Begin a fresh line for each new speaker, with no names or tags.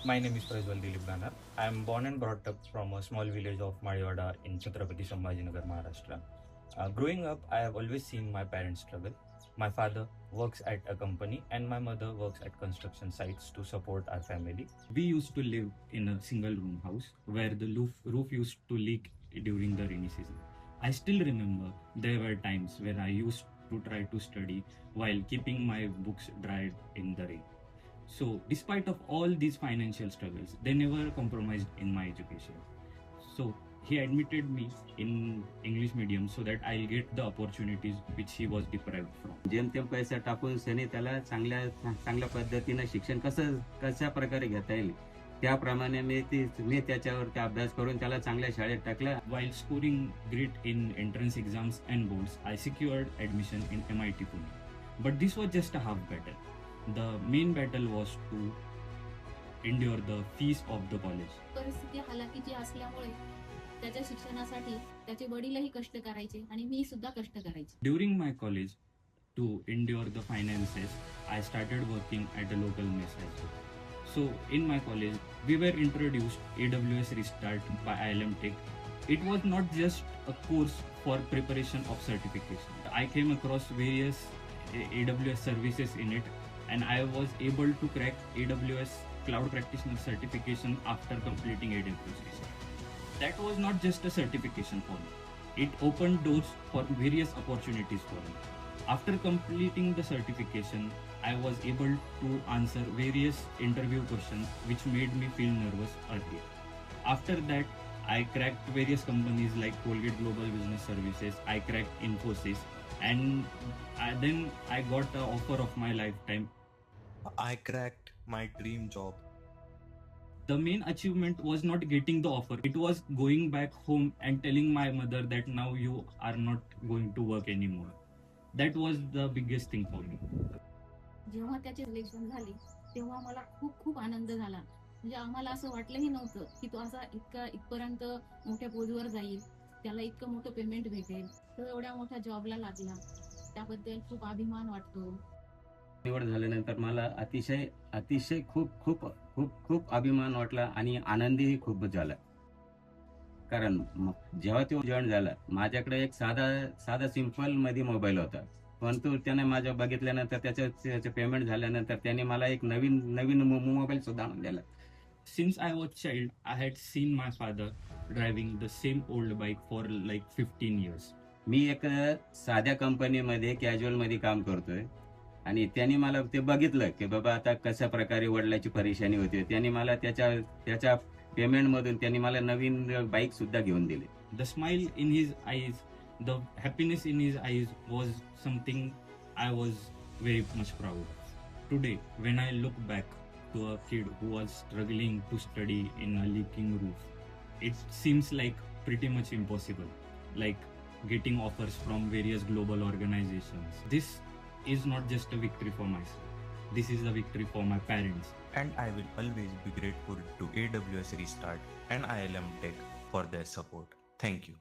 My name is Prajwal Dilip Ganar. I am born and brought up from a small village of Madiwada in Chhatrapati Sambhajinagar, Maharashtra. Growing up, I have always seen my parents struggle. My father works at a company and my mother works at construction sites to support our family. We used to live in a single room house where the roof used to leak during the rainy season. I still remember there were times when I used to try to study while keeping my books dried in the rain. So, despite of all these financial struggles, they never compromised in my education. So, he admitted me in English medium so that I'll get the opportunities which he was deprived from.
जेमतेम पैसा टाकून सनी त्याला चांगल्या पद्धतीनं शिक्षण कशा प्रकारे घेता येईल त्याप्रमाणे मी त्याच्यावरती अभ्यास करून त्याला चांगल्या शाळेत टाकलं.
While scoring great in entrance exams and boards, I secured admission in MIT Pune. But this was just a half battle. The main battle was to endure the fees of the college.
परिस्थिती हालाकीची असल्यामुळे त्याच्या शिक्षणासाठी त्याचे वडीलही कष्ट करायचे आणि मी सुद्धा कष्ट करायचे.
During my college, to endure the finances, I started working at a local mess as well. So in my college, we were introduced AWS Restart by ILM Tech. It was not just a course for preparation of certification. I came across various AWS services in it, and I was able to crack AWS Cloud Practitioner certification after completing AWS Restart. That was not just a certification for me. It opened doors for various opportunities for me. After completing the certification, I was able to answer various interview questions which made me feel nervous earlier. After that, I cracked various companies like Colgate Global Business Services, I cracked Infosys, and then I got the offer of my lifetime.
I cracked my dream job.
The main achievement was not getting the offer. It was going back home and telling my mother that now you are not going to work anymore. That was the biggest thing for me.
जेव्हा त्याची selection झाली तेव्हा मला खूप खूप आनंद झाला. म्हणजे आम्हाला असं वाटलंही नव्हतं की तो असा इथपर्यंत मोठ्या पोजवर जाईल, त्याला इतकं मोठं पेमेंट भेटेल, तो एवढ्या मोठ्या जॉबला लागला. त्याबद्दल खूप अभिमान वाटतो.
निवड झाल्यानंतर मला अतिशय अतिशय खूप खूप खूप खूप अभिमान वाटला आणि आनंदही खूप झाला. कारण जेव्हा तो जॉईन झाला माझ्याकडे एक साधा सिंपल मध्ये मोबाईल होता, परंतु त्याने माझ्या बघितल्यानंतर त्याचं पेमेंट झाल्यानंतर त्याने मला एक नवीन मोबाईल सुद्धा आणून दिला.
Since I was child, I had seen my father driving the same old bike for like 15 years.
मी एक साध्या कंपनीमध्ये कॅज्युअल मध्ये काम करतोय आणि त्यांनी मला ते बघितलं की बाबा आता कशा प्रकारे वडिलांची परेशानी होती. त्यांनी मला त्याच्या पेमेंट मधून त्यांनी मला नवीन बाईक सुद्धा घेऊन दिली.
The smile in his eyes, the happiness in his eyes was something I was very much proud of. Today, when I look back to a kid who was struggling to study in a leaking roof, it seems like pretty much impossible. Like getting offers from various global organizations. This is not just a victory for myself. This is a victory for my parents.
And I will always be grateful to AWS Restart and ILM Tech for their support. Thank you.